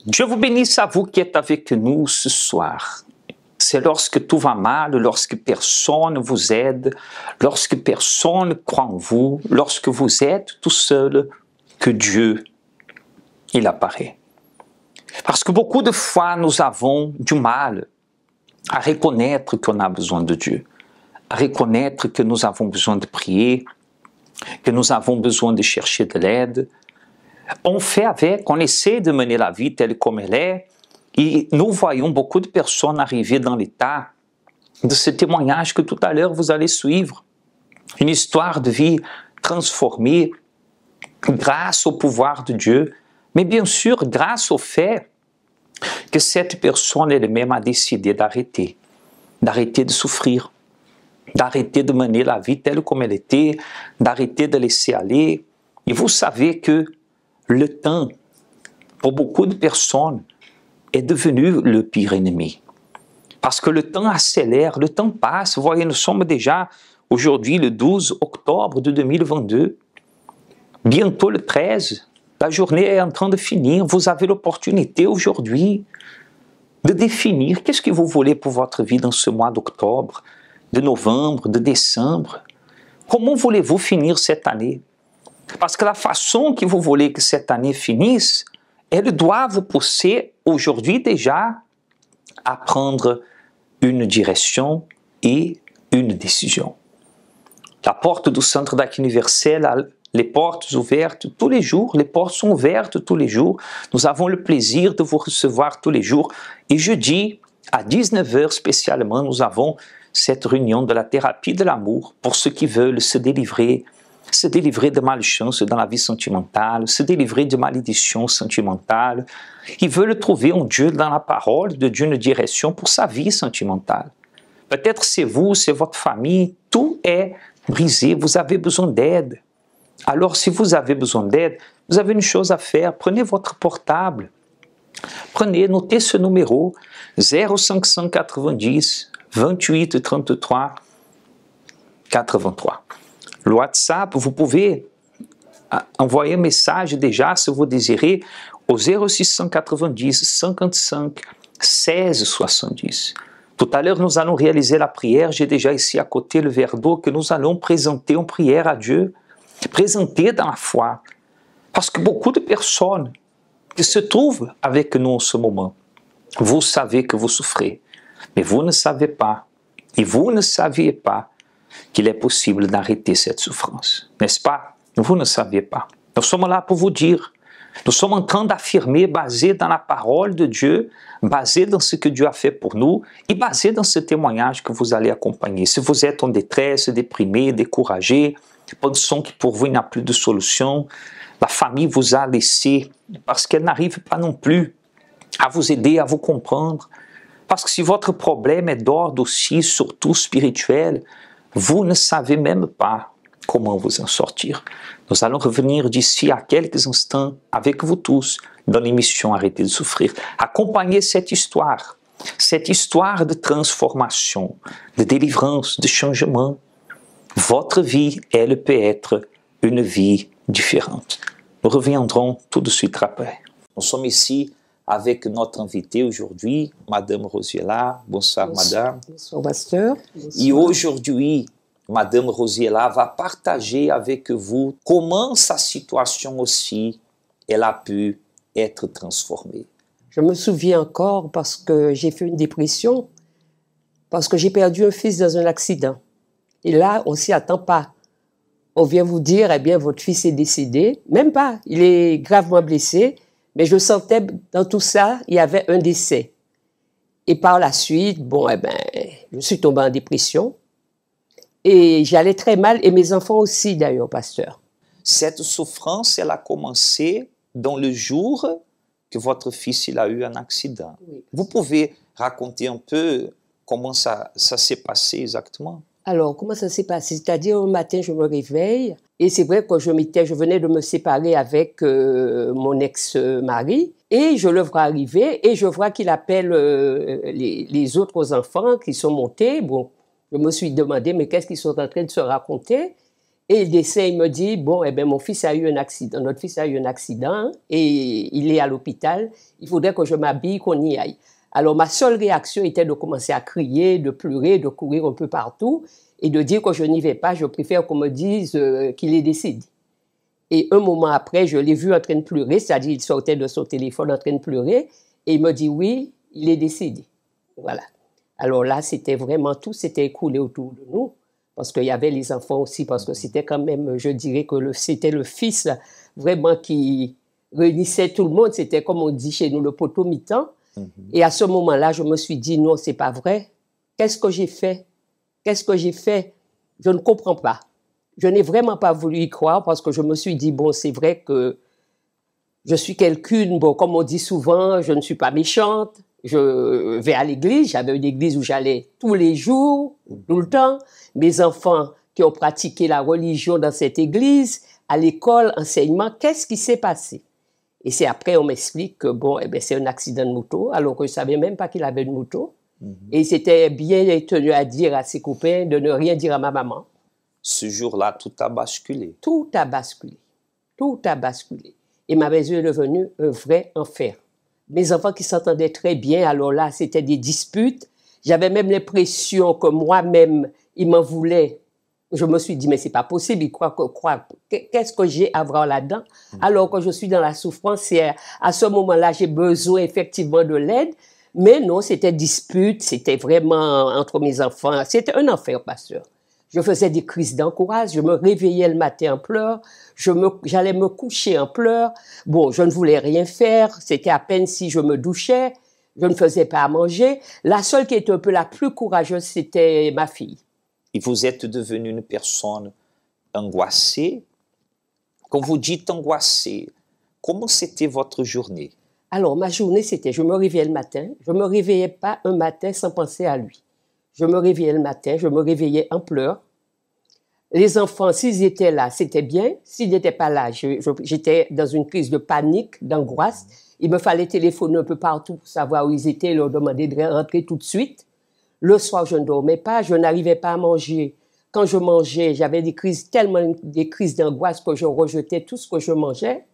Dieu vous bénisse à vous qui êtes avec nous ce soir. C'est lorsque tout va mal, lorsque personne ne vous aide, lorsque personne ne croit en vous, lorsque vous êtes tout seul, que Dieu, il apparaît. Parce que beaucoup de fois, nous avons du mal à reconnaître qu'on a besoin de Dieu, à reconnaître que nous avons besoin de prier, que nous avons besoin de chercher de l'aide. On fait avec, on essaie de mener la vie telle comme elle est, et nous voyons beaucoup de personnes arriver dans l'état de ce témoignage que tout à l'heure vous allez suivre. Une histoire de vie transformée grâce au pouvoir de Dieu, mais bien sûr grâce au fait que cette personne elle-même a décidé d'arrêter de souffrir, d'arrêter de mener la vie telle comme elle était, d'arrêter de laisser aller. Et vous savez que le temps, pour beaucoup de personnes, est devenu le pire ennemi. Parce que le temps accélère, le temps passe. Vous voyez, nous sommes déjà aujourd'hui le 12 octobre de 2022. Bientôt le 13, la journée est en train de finir. Vous avez l'opportunité aujourd'hui de définir qu'est-ce que vous voulez pour votre vie dans ce mois d'octobre, de novembre, de décembre. Comment voulez-vous finir cette année? Parce que la façon que vous voulez que cette année finisse, elle doit vous pousser aujourd'hui déjà à prendre une direction et une décision. La porte du Centre d'accueil universel a les portes ouvertes tous les jours, les portes sont ouvertes tous les jours. Nous avons le plaisir de vous recevoir tous les jours. Et jeudi, à 19h spécialement, nous avons cette réunion de la thérapie de l'amour pour ceux qui veulent se délivrer de malchance dans la vie sentimentale, se délivrer de malédiction sentimentale. Ils veulent trouver en Dieu, dans la parole de Dieu, une direction pour sa vie sentimentale. Peut-être c'est vous, c'est votre famille, tout est brisé, vous avez besoin d'aide. Alors si vous avez besoin d'aide, vous avez une chose à faire, prenez votre portable, notez ce numéro 0590 28 33 83. Le WhatsApp, vous pouvez envoyer un message déjà, si vous désirez, au 0690 55 16 70. Tout à l'heure, nous allons réaliser la prière. J'ai déjà ici à côté le verre d'eau que nous allons présenter en prière à Dieu, présenter dans la foi. Parce que beaucoup de personnes qui se trouvent avec nous en ce moment, vous savez que vous souffrez, mais vous ne savez pas, et vous ne saviez pas qu'il est possible d'arrêter cette souffrance. N'est-ce pas? Vous ne saviez pas. Nous sommes là pour vous dire. Nous sommes en train d'affirmer, basé dans la parole de Dieu, basé dans ce que Dieu a fait pour nous et basé dans ce témoignage que vous allez accompagner. Si vous êtes en détresse, déprimé, découragé, pensant que pour vous il n'y a plus de solution, la famille vous a laissé parce qu'elle n'arrive pas non plus à vous aider, à vous comprendre. Parce que si votre problème est d'ordre aussi, surtout spirituel, vous ne savez même pas comment vous en sortir. Nous allons revenir d'ici à quelques instants avec vous tous dans l'émission Arrêtez de souffrir. Accompagnez cette histoire de transformation, de délivrance, de changement. Votre vie, elle peut être une vie différente. Nous reviendrons tout de suite après. Nous sommes ici avec notre invitée aujourd'hui, Madame Rosiela. Bonsoir, Madame. Bonsoir, pasteur. Et aujourd'hui, Madame Rosiela va partager avec vous comment sa situation aussi, elle a pu être transformée. Je me souviens encore parce que j'ai fait une dépression, parce que j'ai perdu un fils dans un accident. Et là, on ne s'y attend pas. On vient vous dire, eh bien, votre fils est décédé. Même pas, il est gravement blessé. Mais je sentais, dans tout ça, il y avait un décès. Et par la suite, bon, eh ben, je suis tombée en dépression. Et j'allais très mal, et mes enfants aussi, d'ailleurs, pasteur. Cette souffrance, elle a commencé dans le jour que votre fils il a eu un accident. Oui. Vous pouvez raconter un peu comment ça s'est passé exactement? Alors, comment ça s'est passé? C'est-à-dire, un matin, je me réveille, et c'est vrai que je venais de me séparer avec mon ex-mari, et je le vois arriver, et je vois qu'il appelle les autres enfants qui sont montés. Bon, je me suis demandé, mais qu'est-ce qu'ils sont en train de se raconter? Et il décède, il me dit, bon, eh bien, mon fils a eu un accident, notre fils a eu un accident et il est à l'hôpital, il faudrait que je m'habille, qu'on y aille. Alors, ma seule réaction était de commencer à crier, de pleurer, de courir un peu partout et de dire que je n'y vais pas, je préfère qu'on me dise qu'il est décédé. Et un moment après, je l'ai vu en train de pleurer, c'est-à-dire il sortait de son téléphone en train de pleurer et il me dit, oui, il est décédé. Voilà. Alors là, c'était vraiment tout s'était écoulé autour de nous. Parce qu'il y avait les enfants aussi, parce que c'était quand même, je dirais que c'était le fils vraiment qui réunissait tout le monde. C'était comme on dit chez nous, le poteau-mitant. Et à ce moment-là, je me suis dit, non, c'est pas vrai. Qu'est-ce que j'ai fait? Qu'est-ce que j'ai fait? Je ne comprends pas. Je n'ai vraiment pas voulu y croire parce que je me suis dit, bon, c'est vrai que je suis quelqu'une, bon, comme on dit souvent, je ne suis pas méchante. Je vais à l'église, j'avais une église où j'allais tous les jours, tout le temps. Mes enfants qui ont pratiqué la religion dans cette église, à l'école, enseignement, qu'est-ce qui s'est passé? Et c'est après, on m'explique que bon, eh bien, c'est un accident de moto, alors que je ne savais même pas qu'il avait une moto. Et il s'était bien tenu à dire à ses copains de ne rien dire à ma maman. Ce jour-là, tout a basculé. Tout a basculé. Tout a basculé. Et ma maison est devenue un vrai enfer. Mes enfants qui s'entendaient très bien, alors là, c'était des disputes. J'avais même l'impression que moi-même, ils m'en voulaient. Je me suis dit, mais c'est pas possible, ils croient qu'est-ce que j'ai à voir là-dedans? Alors que je suis dans la souffrance, et à ce moment-là, j'ai besoin effectivement de l'aide. Mais non, c'était dispute, c'était vraiment entre mes enfants. C'était un enfer, pasteur. Je faisais des crises d'angoisse, je me réveillais le matin en pleurs, j'allais me coucher en pleurs. Bon, je ne voulais rien faire, c'était à peine si je me douchais, je ne faisais pas à manger. La seule qui était un peu la plus courageuse, c'était ma fille. Et vous êtes devenue une personne angoissée. Quand vous dites angoissée, comment c'était votre journée? Alors, ma journée, c'était, je me réveillais le matin, je ne me réveillais pas un matin sans penser à lui. Je me réveillais le matin, je me réveillais en pleurs. Les enfants, s'ils étaient là, c'était bien. S'ils n'étaient pas là, j'étais dans une crise de panique, d'angoisse. Il me fallait téléphoner un peu partout pour savoir où ils étaient et leur demander de rentrer tout de suite. Le soir, je ne dormais pas, je n'arrivais pas à manger. Quand je mangeais, j'avais tellement des crises d'angoisse que je rejetais tout ce que je mangeais.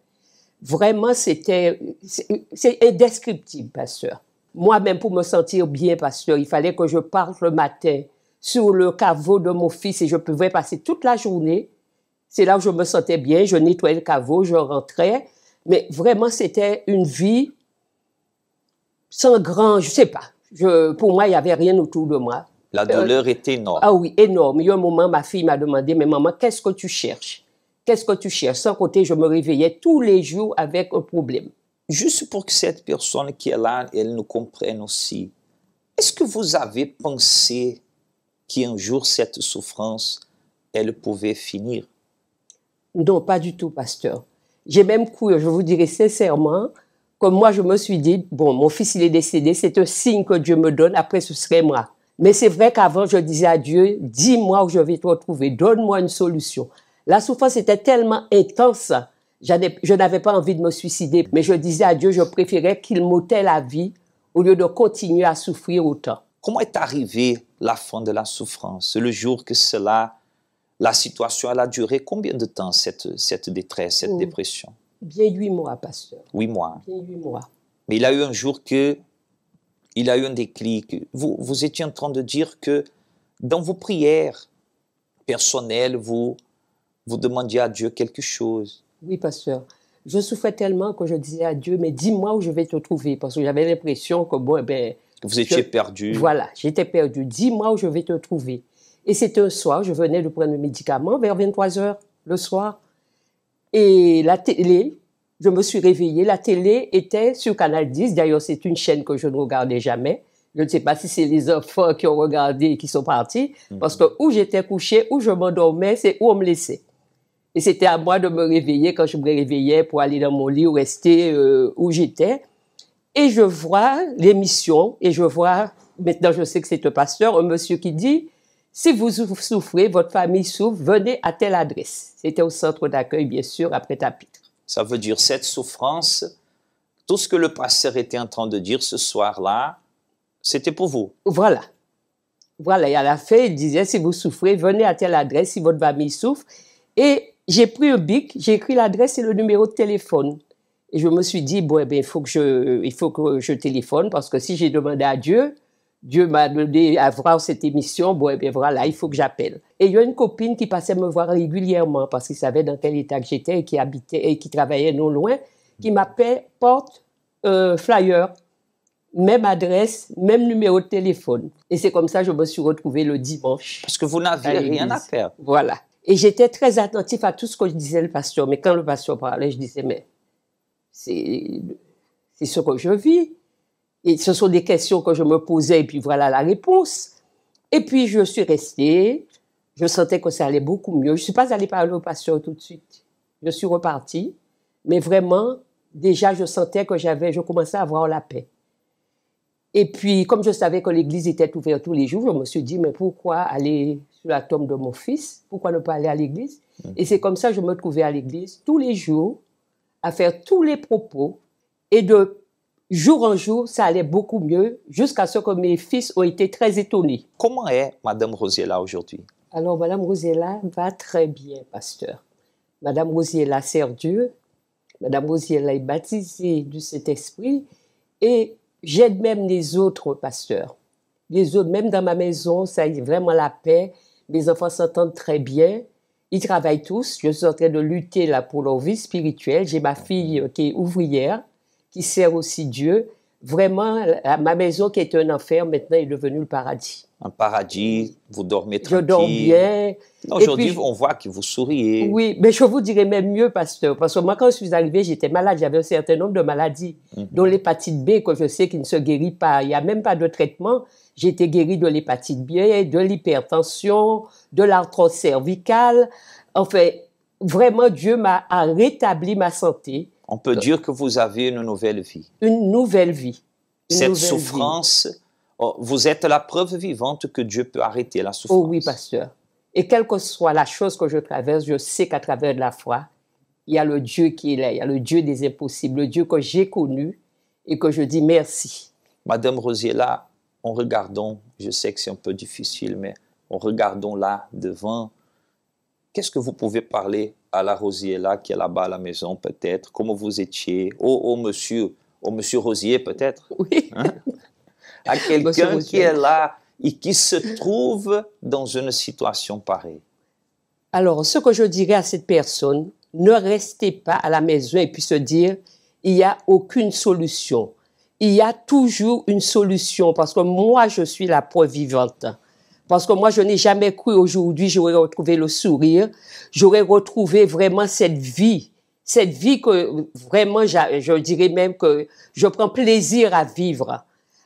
Vraiment, c'est indescriptible, pasteur. Moi-même, pour me sentir bien, pasteur, il fallait que je parte le matin sur le caveau de mon fils et je pouvais passer toute la journée. C'est là où je me sentais bien, je nettoyais le caveau, je rentrais. Mais vraiment, c'était une vie sans grand, je sais pas. Pour moi, il n'y avait rien autour de moi. La douleur était énorme. Ah oui, énorme. Il y a un moment, ma fille m'a demandé, mais maman, qu'est-ce que tu cherches? Qu'est-ce que tu cherches? Sans compter, je me réveillais tous les jours avec un problème. Juste pour que cette personne qui est là, elle nous comprenne aussi. Est-ce que vous avez pensé qu'un jour cette souffrance, elle pouvait finir? Non, pas du tout, pasteur. J'ai même cru, je vous dirais sincèrement, comme moi je me suis dit, bon, mon fils il est décédé, c'est un signe que Dieu me donne, après ce serait moi. Mais c'est vrai qu'avant je disais à Dieu, dis-moi où je vais te retrouver, donne-moi une solution. La souffrance était tellement intense, je n'avais pas envie de me suicider, mais je disais à Dieu, je préférais qu'il m'ôtait la vie au lieu de continuer à souffrir autant. Comment est arrivée la fin de la souffrance? Le jour que la situation, elle a duré combien de temps, cette détresse, cette dépression? Bien 8 mois, pasteur. 8 mois. Bien 8 mois. Mais il a eu un jour il a eu un déclic. Vous étiez en train de dire que dans vos prières personnelles, vous demandiez à Dieu quelque chose. Oui, pasteur. Je souffrais tellement que je disais à Dieu, mais dis-moi où je vais te trouver. Parce que j'avais l'impression que, bon, eh bien... Vous étiez perdu. Voilà, j'étais perdu. Dis-moi où je vais te trouver. Et c'était un soir, je venais de prendre le médicament vers 23h le soir. Et la télé, je me suis réveillée, la télé était sur Canal 10. D'ailleurs, c'est une chaîne que je ne regardais jamais. Je ne sais pas si c'est les enfants qui ont regardé et qui sont partis. Parce que où j'étais couchée, où je m'endormais, c'est où on me laissait. Et c'était à moi de me réveiller quand je me réveillais pour aller dans mon lit ou rester où j'étais. Et je vois l'émission et je vois, maintenant je sais que c'est un pasteur, un monsieur qui dit, si vous souffrez, votre famille souffre, venez à telle adresse. C'était au centre d'accueil, bien sûr, après Tapitre. Ça veut dire cette souffrance, tout ce que le pasteur était en train de dire ce soir-là, c'était pour vous. Voilà. Voilà, et à la fin, il disait, si vous souffrez, venez à telle adresse, si votre famille souffre. Et j'ai pris un bic, j'ai écrit l'adresse et le numéro de téléphone. Et je me suis dit, bon, eh bien, il faut que je téléphone parce que si j'ai demandé à Dieu, Dieu m'a donné à voir cette émission, bon, eh bien, voilà, il faut que j'appelle. Et il y a une copine qui passait me voir régulièrement parce qu'il savait dans quel état que j'étais et qui habitait et qui travaillait non loin, qui m'appelait porte flyer, même adresse, même numéro de téléphone. Et c'est comme ça que je me suis retrouvée le dimanche. Parce que vous n'aviez rien à faire. Voilà. Et j'étais très attentif à tout ce que je disais le pasteur. Mais quand le pasteur parlait, je disais, mais c'est ce que je vis. Et ce sont des questions que je me posais et puis voilà la réponse. Et puis je suis restée. Je sentais que ça allait beaucoup mieux. Je ne suis pas allée parler au pasteur tout de suite. Je suis repartie. Mais vraiment, déjà, je sentais que je commençais à avoir la paix. Et puis, comme je savais que l'église était ouverte tous les jours, je me suis dit, mais pourquoi aller sur la tombe de mon fils? Pourquoi ne pas aller à l'église? Et c'est comme ça que je me trouvais à l'église tous les jours, à faire tous les propos. Et de jour en jour, ça allait beaucoup mieux, jusqu'à ce que mes fils ont été très étonnés. Comment est Madame Rosiella aujourd'hui? Alors, Madame Rosiella va très bien, pasteur. Madame Rosiella sert Dieu. Madame Rosiella est baptisée du Saint-Esprit. Et j'aide même les autres pasteurs. Les autres, même dans ma maison, ça a vraiment la paix. Mes enfants s'entendent très bien. Ils travaillent tous. Je suis en train de lutter là pour leur vie spirituelle. J'ai ma fille qui est ouvrière, qui sert aussi Dieu. Vraiment, ma maison qui était un enfer, maintenant est devenue le paradis. Un paradis, vous dormez tranquille. Je dors bien. Aujourd'hui, on voit que vous souriez. Oui, mais je vous dirais même mieux, pasteur, parce que moi, quand je suis arrivée, j'étais malade. J'avais un certain nombre de maladies, dont l'hépatite B, que je sais qui ne se guérit pas. Il n'y a même pas de traitement. J'ai été guérie de l'hépatite B, de l'hypertension, de l'arthrose cervicale. Enfin, vraiment, Dieu m'a rétabli ma santé. On peut dire que vous avez une nouvelle vie. Une nouvelle vie. Cette souffrance, vous êtes la preuve vivante que Dieu peut arrêter la souffrance. Oh oui, pasteur. Et quelle que soit la chose que je traverse, je sais qu'à travers de la foi, il y a le Dieu qui est là, il y a le Dieu des impossibles, le Dieu que j'ai connu et que je dis merci. Madame Rosiella, en regardant, je sais que c'est un peu difficile, mais en regardant là, devant, qu'est-ce que vous pouvez parler à la Rosiella qui est là-bas à la maison, peut-être? Comment vous étiez? Au monsieur Rosier, peut-être? Oui. Hein? À quelqu'un qui est là et qui se trouve dans une situation pareille. Alors, ce que je dirais à cette personne, ne restez pas à la maison et puis se dire, il n'y a aucune solution. Il y a toujours une solution parce que moi, je suis la preuve vivante. Parce que moi, je n'ai jamais cru aujourd'hui, j'aurais retrouvé le sourire, j'aurais retrouvé vraiment cette vie que vraiment, je dirais même que je prends plaisir à vivre.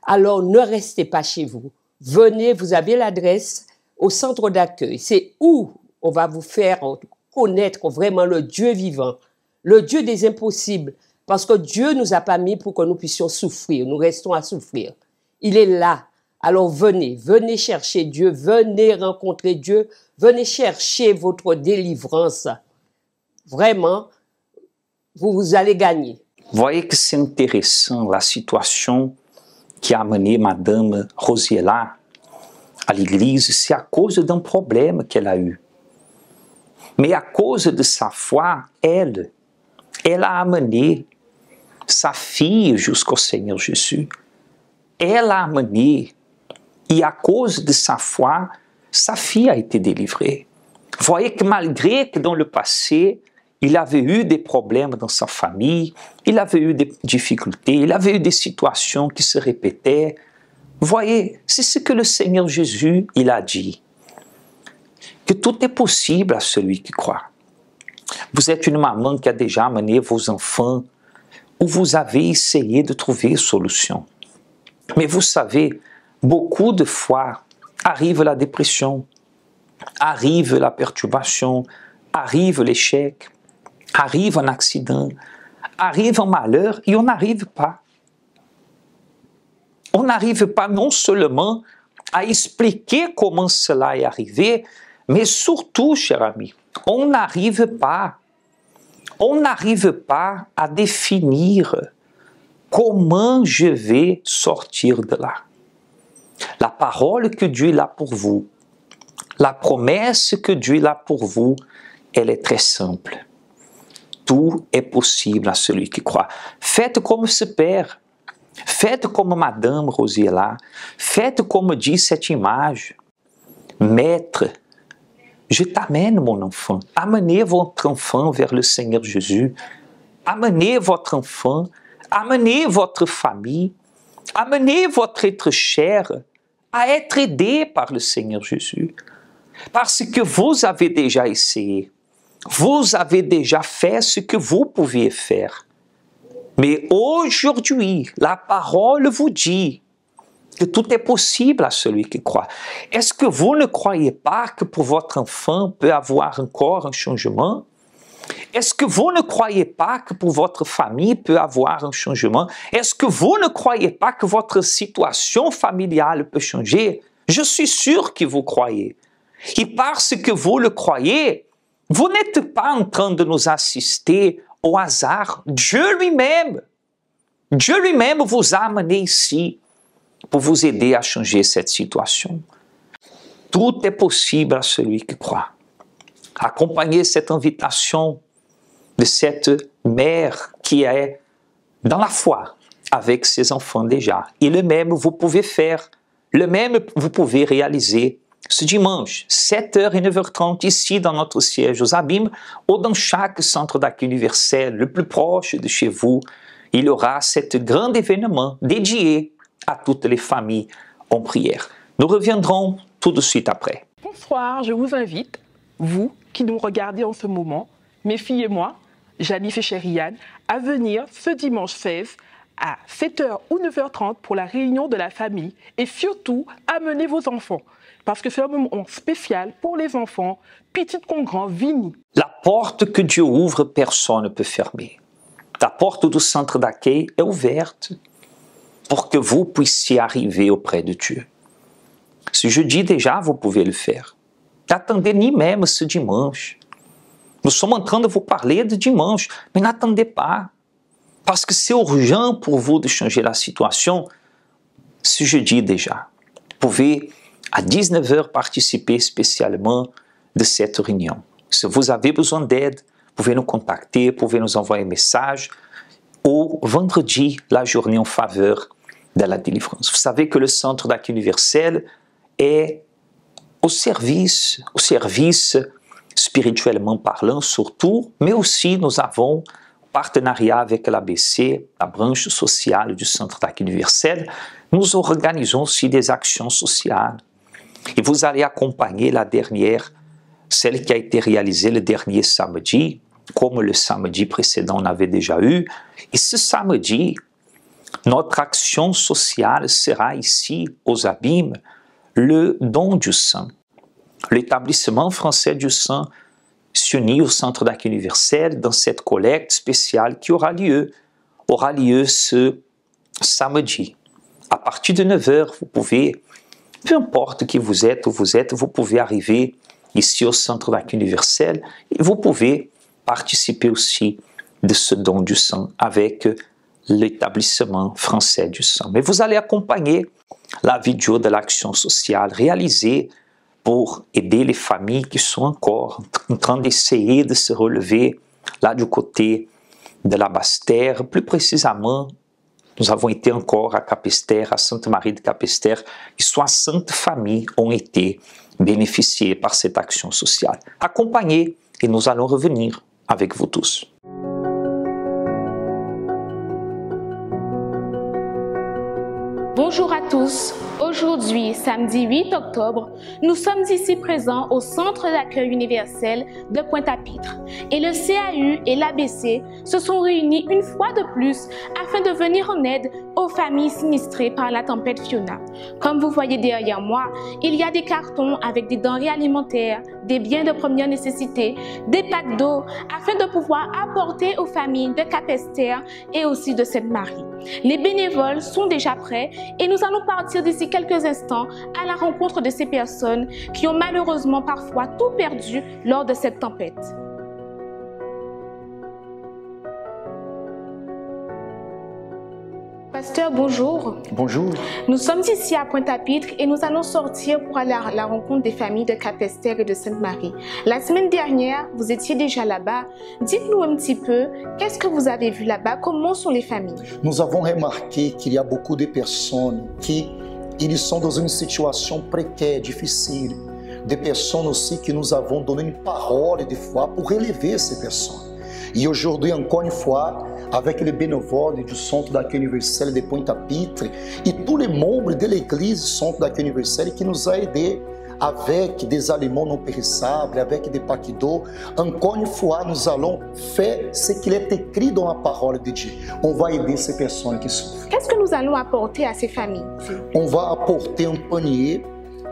Alors, ne restez pas chez vous. Venez, vous avez l'adresse au centre d'accueil. C'est où on va vous faire connaître vraiment le Dieu vivant, le Dieu des impossibles. Parce que Dieu nous a pas mis pour que nous puissions souffrir. Nous restons à souffrir. Il est là. Alors venez chercher Dieu, venez rencontrer Dieu, venez chercher votre délivrance. Vraiment, vous allez gagner. Voyez que c'est intéressant la situation qui a amené Madame Rosiella à l'église, c'est à cause d'un problème qu'elle a eu. Mais à cause de sa foi, elle a amené sa fille jusqu'au Seigneur Jésus. Elle a amené, et à cause de sa foi, sa fille a été délivrée. Voyez que malgré que dans le passé, il avait eu des problèmes dans sa famille, il avait eu des difficultés, il avait eu des situations qui se répétaient. Voyez, c'est ce que le Seigneur Jésus, il a dit. Que tout est possible à celui qui croit. Vous êtes une maman qui a déjà amené vos enfants où vous avez essayé de trouver une solution. Mais vous savez, beaucoup de fois arrive la dépression, arrive la perturbation, arrive l'échec, arrive un accident, arrive un malheur et on n'arrive pas. On n'arrive pas non seulement à expliquer comment cela est arrivé, mais surtout, cher ami, on n'arrive pas à définir comment je vais sortir de là. La parole que Dieu a pour vous, la promesse que Dieu a pour vous elle est très simple. Tout est possible à celui qui croit. Faites comme ce père. Faites comme Madame Rosiela. Faites comme dit cette image. Maître, je t'amène mon enfant. Amenez votre enfant vers le Seigneur Jésus. Amenez votre enfant. Amenez votre famille. Amenez votre être cher à être aidé par le Seigneur Jésus. Parce que vous avez déjà essayé. Vous avez déjà fait ce que vous pouviez faire. Mais aujourd'hui, la parole vous dit que tout est possible à celui qui croit. Est-ce que vous ne croyez pas que pour votre enfant peut avoir encore un changement? Est-ce que vous ne croyez pas que pour votre famille peut avoir un changement? Est-ce que vous ne croyez pas que votre situation familiale peut changer? Je suis sûr que vous croyez. Et parce que vous le croyez, vous n'êtes pas en train de nous assister au hasard. Dieu lui-même vous a amené ici pour vous aider à changer cette situation. Tout est possible à celui qui croit. Accompagnez cette invitation de cette mère qui est dans la foi avec ses enfants déjà. Et le même vous pouvez faire, le même vous pouvez réaliser ce dimanche, 7h et 9h30, ici dans notre siège aux Abîmes, ou dans chaque centre d'accueil universel le plus proche de chez vous, il y aura cet grand événement dédié à toutes les familles en prière. Nous reviendrons tout de suite après. Bonsoir, je vous invite, vous qui nous regardez en ce moment, mes filles et moi, Janif et Chériane, à venir ce dimanche 16 à 7h ou 9h30 pour la réunion de la famille et surtout, amenez vos enfants. Parce que c'est un moment spécial pour les enfants, petits comme grands, Vini. La porte que Dieu ouvre, personne ne peut fermer. La porte du centre d'accueil est ouverte pour que vous puissiez arriver auprès de Dieu. Ce jeudi déjà, vous pouvez le faire. N'attendez ni même ce dimanche. Nous sommes en train de vous parler de dimanche, mais n'attendez pas. Parce que c'est urgent pour vous de changer la situation. Ce jeudi déjà, vous pouvez à 19h participer spécialement de cette réunion. Si vous avez besoin d'aide, vous pouvez nous contacter, vous pouvez nous envoyer un message. Ou vendredi, la journée en faveur de la délivrance. Vous savez que le Centre d'accueil universel est au service spirituellement parlant surtout, mais aussi nous avons partenariat avec l'ABC, la branche sociale du Centre d'accueil universel. Nous organisons aussi des actions sociales. Et vous allez accompagner la dernière, celle qui a été réalisée le dernier samedi, comme le samedi précédent on avait déjà eu. Et ce samedi, notre action sociale sera ici, aux Abîmes, le don du sang. L'établissement français du sang s'unit au Centre d'accueil universel dans cette collecte spéciale qui aura lieu ce samedi. À partir de 9h, vous pouvez, peu importe qui vous êtes, où vous êtes, vous pouvez arriver ici au Centre d'accueil universel et vous pouvez participer aussi de ce don du sang avec l'établissement français du sang. Mais vous allez accompagner la vidéo de l'action sociale réalisée pour aider les familles qui sont encore en train d'essayer de se relever là du côté de la Basse-Terre. Plus précisément, nous avons été encore à Capesterre, à Sainte-Marie de Capesterre, et 60 familles ont été bénéficiées par cette action sociale. Accompagnez et nous allons revenir avec vous tous. Bonjour à tous. Aujourd'hui, samedi 8 octobre, nous sommes ici présents au Centre d'accueil universel de Pointe-à-Pitre. Et le CAU et l'ABC se sont réunis une fois de plus afin de venir en aide aux familles sinistrées par la tempête Fiona. Comme vous voyez derrière moi, il y a des cartons avec des denrées alimentaires, des biens de première nécessité, des packs d'eau afin de pouvoir apporter aux familles de Capesterre et aussi de Sainte-Marie. Les bénévoles sont déjà prêts et nous allons partir d'ici quelques instants à la rencontre de ces personnes qui ont malheureusement parfois tout perdu lors de cette tempête. Pasteur, bonjour. Bonjour. Nous sommes ici à Pointe-à-Pitre et nous allons sortir pour aller à la rencontre des familles de Capesterre et de Sainte-Marie. La semaine dernière, vous étiez déjà là-bas. Dites-nous un petit peu, qu'est-ce que vous avez vu là-bas? Comment sont les familles? Nous avons remarqué qu'il y a beaucoup de personnes qui ils sont dans une situation précaire, difficile. Des personnes aussi que nous avons donné une parole de foi pour relever ces personnes. Et aujourd'hui, encore une fois, avec les bénévoles du Centre d'accueil universel de Pointe-à-Pitre et tous les membres de l'église Centre d'accueil universel qui nous a aidés avec des aliments non périssables, avec des paquets d'eau. Encore une fois, nous allons faire ce qu'il est écrit dans la parole de Dieu. On va aider ces personnes qui souffrent. Qu'est-ce que nous allons apporter à ces familles? On va apporter un panier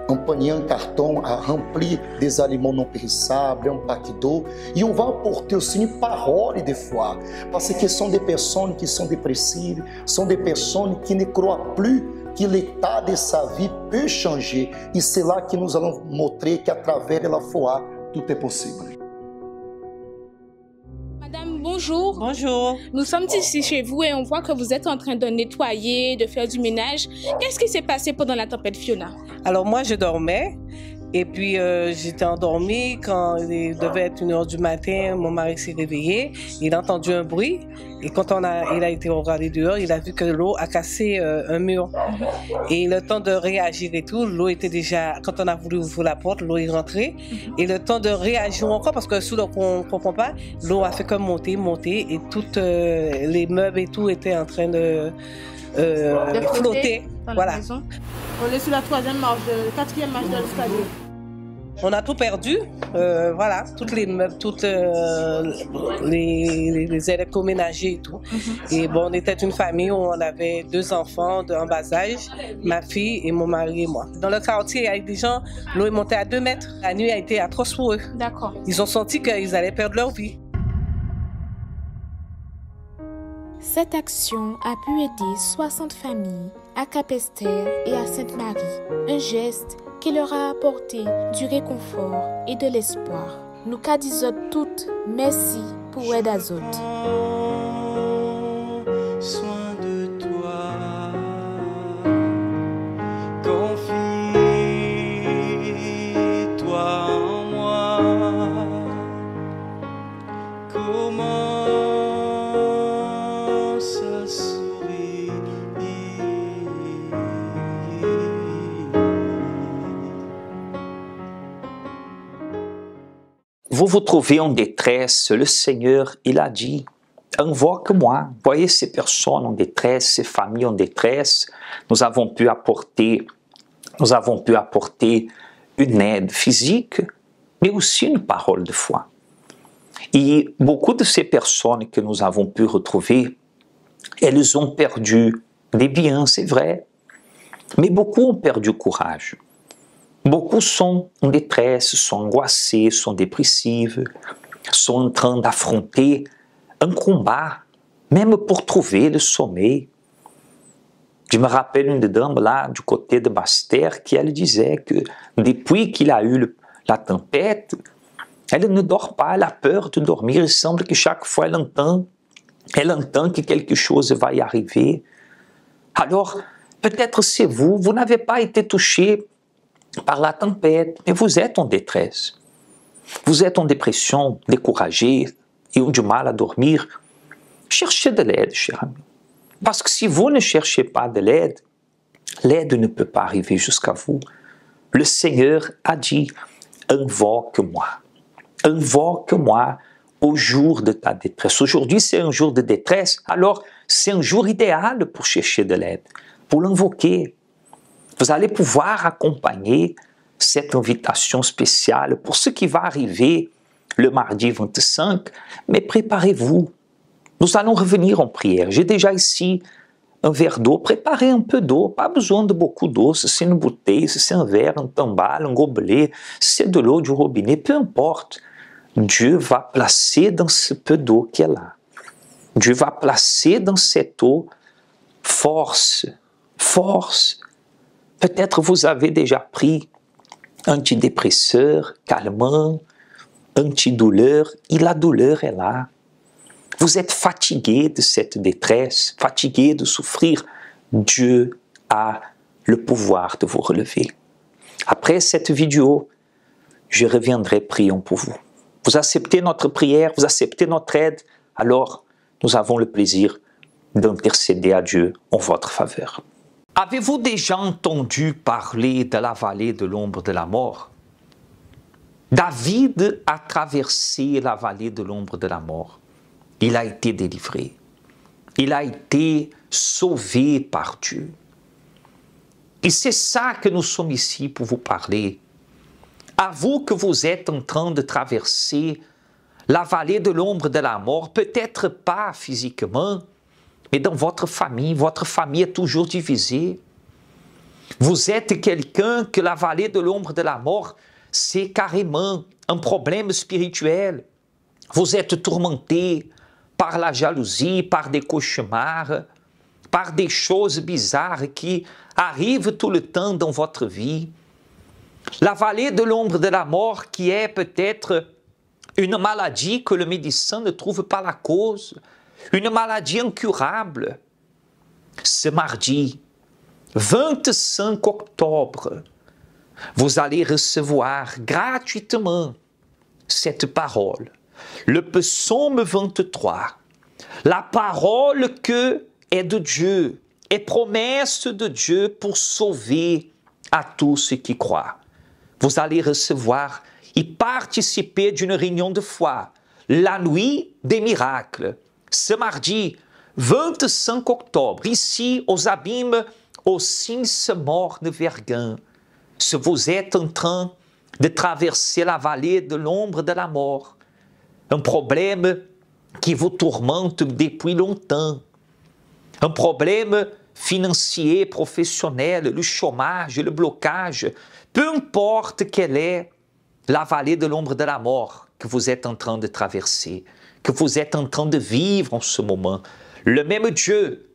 en carton à remplir des aliments non périssables, un paquet d'eau. Et on va apporter aussi une parole de foi. Parce que sont des personnes qui sont dépressives, sont des personnes qui ne croient plus que l'état de sa vie peut changer. Et c'est là que nous allons montrer qu'à travers la foi, tout est possible. Madame, bonjour. Bonjour. Nous sommes ici chez vous et on voit que vous êtes en train de nettoyer, de faire du ménage. Qu'est-ce qui s'est passé pendant la tempête Fiona? Alors moi, je dormais. Et puis, j'étais endormie quand il devait être 1h du matin. Mon mari s'est réveillé. Il a entendu un bruit. Et quand il a été regardé dehors, il a vu que l'eau a cassé un mur. Et le temps de réagir et tout, l'eau était déjà... Quand on a voulu ouvrir la porte, l'eau est rentrée. Et le temps de réagir encore, parce que sous l'eau, on ne comprend pas, l'eau a fait comme monter. Et toutes les meubles et tout étaient en train de flotter. Voilà. On est sur la 4e marche de l'escalier. On a tout perdu, voilà, toutes les meubles, toutes les électroménagers et tout. Et bon, on était une famille où on avait 2 enfants en bas âge, ma fille et mon mari et moi. Dans le quartier, avec des gens, l'eau est montée à 2 mètres. La nuit a été atroce pour eux. D'accord. Ils ont senti qu'ils allaient perdre leur vie. Cette action a pu aider 60 familles à Capesterre et à Sainte-Marie. Un geste qui leur a apporté du réconfort et de l'espoir. Nous disons toutes merci pour aide à autres. Soin de toi, confie-toi en moi. Commence à sourire. Vous vous trouvez en détresse, le Seigneur, il a dit, invoque-moi. Voyez ces personnes en détresse, ces familles en détresse. Nous avons pu apporter une aide physique, mais aussi une parole de foi. Et beaucoup de ces personnes que nous avons pu retrouver, elles ont perdu des biens, c'est vrai, mais beaucoup ont perdu courage. Beaucoup sont en détresse, sont angoissés, sont dépressifs, sont en train d'affronter un combat, même pour trouver le sommeil. Je me rappelle une dame là du côté de Basse-Terre qui elle disait que depuis qu'il a eu la tempête, elle ne dort pas, elle a peur de dormir. Il semble que chaque fois elle entend que quelque chose va y arriver. Alors, peut-être c'est vous n'avez pas été touché par la tempête, mais vous êtes en détresse. Vous êtes en dépression, découragé et ont du mal à dormir. Cherchez de l'aide, cher ami. Parce que si vous ne cherchez pas de l'aide, l'aide ne peut pas arriver jusqu'à vous. Le Seigneur a dit, invoque-moi. Invoque-moi au jour de ta détresse. Aujourd'hui, c'est un jour de détresse, alors c'est un jour idéal pour chercher de l'aide, pour l'invoquer. Vous allez pouvoir accompagner cette invitation spéciale pour ce qui va arriver le mardi 25, mais préparez-vous. Nous allons revenir en prière. J'ai déjà ici un verre d'eau. Préparez un peu d'eau, pas besoin de beaucoup d'eau, se c'est une bouteille, se c'est un verre, un tambal, un gobelet, se c'est de l'eau du robinet, peu importe. Dieu va placer dans ce peu d'eau qui est là. Dieu va placer dans cette eau force. Peut-être vous avez déjà pris antidépresseur, calmant, antidouleur, et la douleur est là. Vous êtes fatigué de cette détresse, fatigué de souffrir. Dieu a le pouvoir de vous relever. Après cette vidéo, je reviendrai, prions pour vous. Vous acceptez notre prière, vous acceptez notre aide, alors nous avons le plaisir d'intercéder à Dieu en votre faveur. Avez-vous déjà entendu parler de la vallée de l'ombre de la mort? David a traversé la vallée de l'ombre de la mort. Il a été délivré. Il a été sauvé par Dieu. Et c'est ça que nous sommes ici pour vous parler. À vous que vous êtes en train de traverser la vallée de l'ombre de la mort, peut-être pas physiquement, mais dans votre famille est toujours divisée. Vous êtes quelqu'un que la vallée de l'ombre de la mort, c'est carrément un problème spirituel. Vous êtes tourmenté par la jalousie, par des cauchemars, par des choses bizarres qui arrivent tout le temps dans votre vie. La vallée de l'ombre de la mort qui est peut-être une maladie que le médecin ne trouve pas la cause, une maladie incurable. Ce mardi, 25 octobre, vous allez recevoir gratuitement cette parole, le psaume 23, la parole que est de Dieu, est promesse de Dieu pour sauver à tous ceux qui croient. Vous allez recevoir et participer d'une réunion de foi, la nuit des miracles, ce mardi 25 octobre, ici aux Abîmes, au Sims-Morne-Verguen. Si vous êtes en train de traverser la vallée de l'ombre de la mort, un problème qui vous tourmente depuis longtemps, un problème financier, professionnel, le chômage, le blocage, peu importe quelle est la vallée de l'ombre de la mort que vous êtes en train de traverser, que vous êtes en train de vivre en ce moment, le même Dieu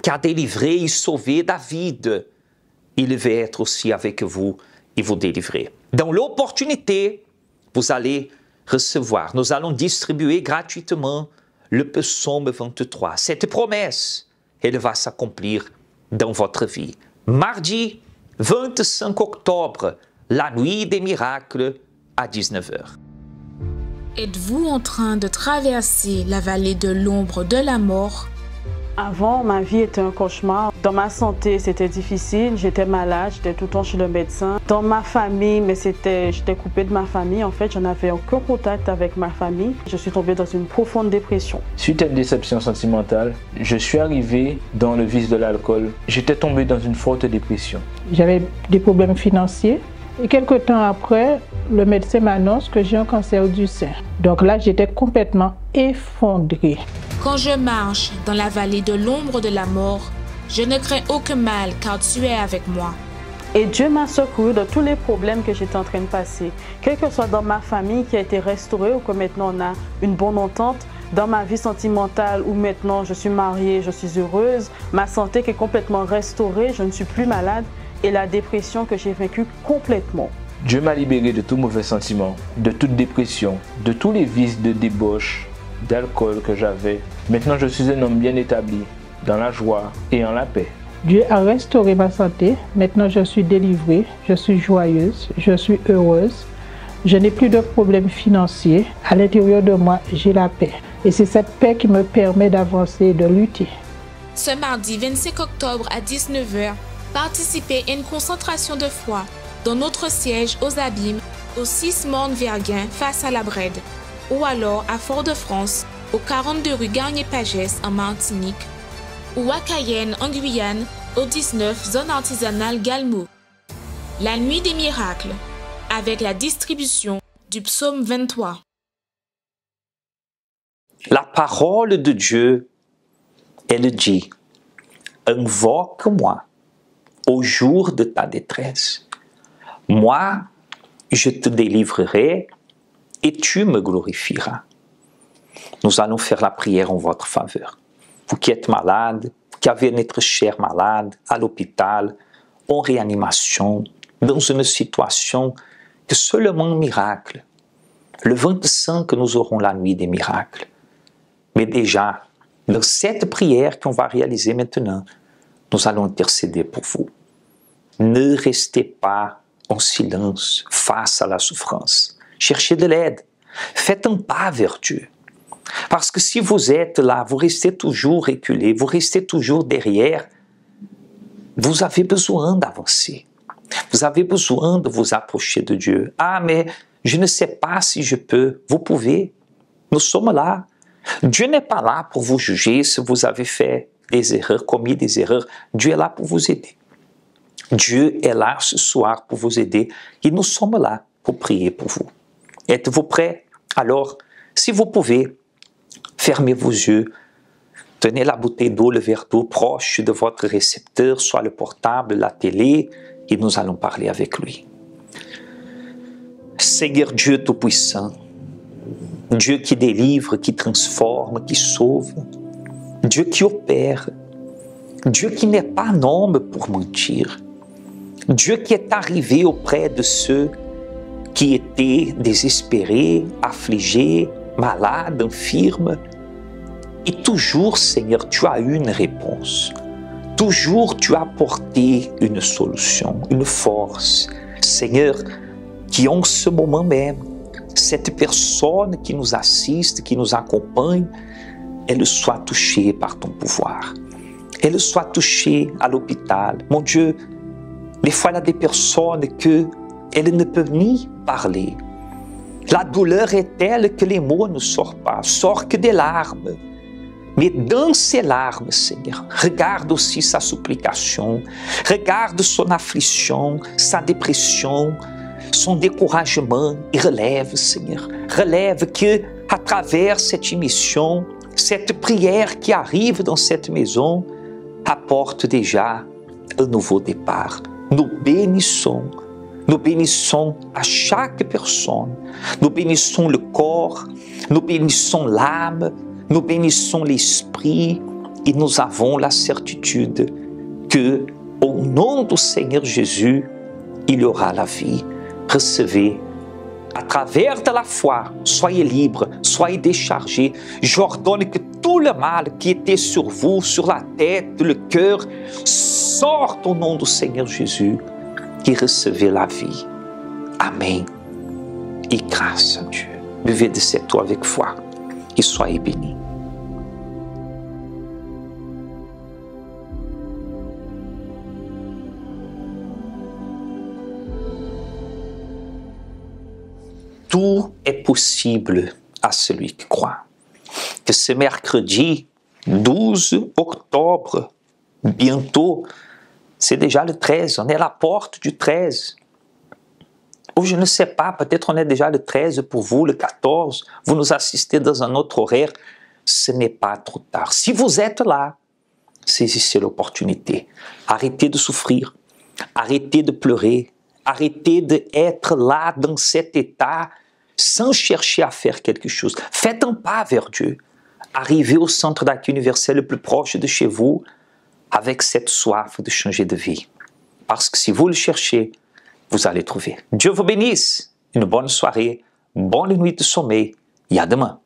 qui a délivré et sauvé David, il veut être aussi avec vous et vous délivrer. Dans l'opportunité, vous allez recevoir, nous allons distribuer gratuitement le psaume 23. Cette promesse, elle va s'accomplir dans votre vie. Mardi 25 octobre, la nuit des miracles à 19h. Êtes-vous en train de traverser la vallée de l'ombre de la mort? Avant, ma vie était un cauchemar. Dans ma santé, c'était difficile. J'étais malade, j'étais tout le temps chez le médecin. Dans ma famille, j'étais coupée de ma famille. En fait, je n'avais aucun contact avec ma famille. Je suis tombée dans une profonde dépression. Suite à une déception sentimentale, je suis arrivé dans le vice de l'alcool. J'étais tombé dans une forte dépression. J'avais des problèmes financiers. Et quelques temps après, le médecin m'annonce que j'ai un cancer du sein. Donc là, j'étais complètement effondrée. Quand je marche dans la vallée de l'ombre de la mort, je ne crains aucun mal car tu es avec moi. Et Dieu m'a secouru de tous les problèmes que j'étais en train de passer. Quel que soit dans ma famille qui a été restaurée ou que maintenant on a une bonne entente, dans ma vie sentimentale où maintenant je suis mariée, je suis heureuse, ma santé qui est complètement restaurée, je ne suis plus malade et la dépression que j'ai vaincue complètement. Dieu m'a libéré de tout mauvais sentiment, de toute dépression, de tous les vices de débauche, d'alcool que j'avais. Maintenant, je suis un homme bien établi, dans la joie et en la paix. Dieu a restauré ma santé. Maintenant, je suis délivrée, je suis joyeuse, je suis heureuse. Je n'ai plus de problèmes financiers. À l'intérieur de moi, j'ai la paix. Et c'est cette paix qui me permet d'avancer et de lutter. Ce mardi 25 octobre à 19h, participez à une concentration de foi dans notre siège aux Abîmes, au Sims-Morne-Verguen face à la Brède, ou alors à Fort-de-France, au 42 rue Garnier-Pagès en Martinique, ou à Cayenne en Guyane, au 19 zone artisanale Galmo. La nuit des miracles, avec la distribution du psaume 23. La parole de Dieu, elle dit, invoque-moi au jour de ta détresse. Moi, je te délivrerai et tu me glorifieras. Nous allons faire la prière en votre faveur. Vous qui êtes malade, qui avez notre cher malade à l'hôpital, en réanimation, dans une situation que seulement un miracle. Le 25, nous aurons la nuit des miracles. Mais déjà, dans cette prière qu'on va réaliser maintenant, nous allons intercéder pour vous. Ne restez pas en silence face à la souffrance. Cherchez de l'aide. Faites un pas vers Dieu. Parce que si vous êtes là, vous restez toujours reculé, vous restez toujours derrière, vous avez besoin d'avancer. Vous avez besoin de vous approcher de Dieu. Ah, mais je ne sais pas si je peux. Vous pouvez. Nous sommes là. Dieu n'est pas là pour vous juger si vous avez fait des erreurs, commis des erreurs. Dieu est là pour vous aider. Dieu est là ce soir pour vous aider et nous sommes là pour prier pour vous. Êtes-vous prêts? Alors, si vous pouvez, fermez vos yeux, tenez la bouteille d'eau, le verre d'eau proche de votre récepteur, soit le portable, la télé, et nous allons parler avec lui. Seigneur Dieu Tout-Puissant, Dieu qui délivre, qui transforme, qui sauve, Dieu qui opère, Dieu qui n'est pas un homme pour mentir, Dieu qui est arrivé auprès de ceux qui étaient désespérés, affligés, malades, infirmes. Et toujours, Seigneur, tu as eu une réponse. Toujours, tu as apporté une solution, une force. Seigneur, qui en ce moment même, cette personne qui nous assiste, qui nous accompagne, elle soit touchée par ton pouvoir. Elle soit touchée à l'hôpital. Mon Dieu, des fois, il y a des personnes qu'elles ne peuvent ni parler. La douleur est telle que les mots ne sortent pas, sortent que des larmes. Mais dans ces larmes, Seigneur, regarde aussi sa supplication, regarde son affliction, sa dépression, son découragement et relève, Seigneur. Relève que, à travers cette émission, cette prière qui arrive dans cette maison, apporte déjà un nouveau départ. Nous bénissons à chaque personne, nous bénissons le corps, nous bénissons l'âme, nous bénissons l'esprit et nous avons la certitude que, au nom du Seigneur Jésus, il y aura la vie. Recevez à travers de la foi, soyez libres, soyez déchargés. J'ordonne que tout le mal qui était sur vous, sur la tête, le cœur, sorte au nom du Seigneur Jésus et recevez la vie. Amen. Et grâce à Dieu. Buvez de cette eau avec foi et soyez bénis. Tout est possible à celui qui croit. Que ce mercredi 12 octobre, bientôt, c'est déjà le 13, on est à la porte du 13. Ou je ne sais pas, peut-être on est déjà le 13 pour vous, le 14, vous nous assistez dans un autre horaire, ce n'est pas trop tard. Si vous êtes là, saisissez l'opportunité. Arrêtez de souffrir, arrêtez de pleurer, arrêtez d'être là dans cet état sans chercher à faire quelque chose. Faites un pas vers Dieu. Arrivez au centre d'accueil universel le plus proche de chez vous avec cette soif de changer de vie. Parce que si vous le cherchez, vous allez trouver. Dieu vous bénisse. Une bonne soirée, bonne nuit de sommeil et à demain.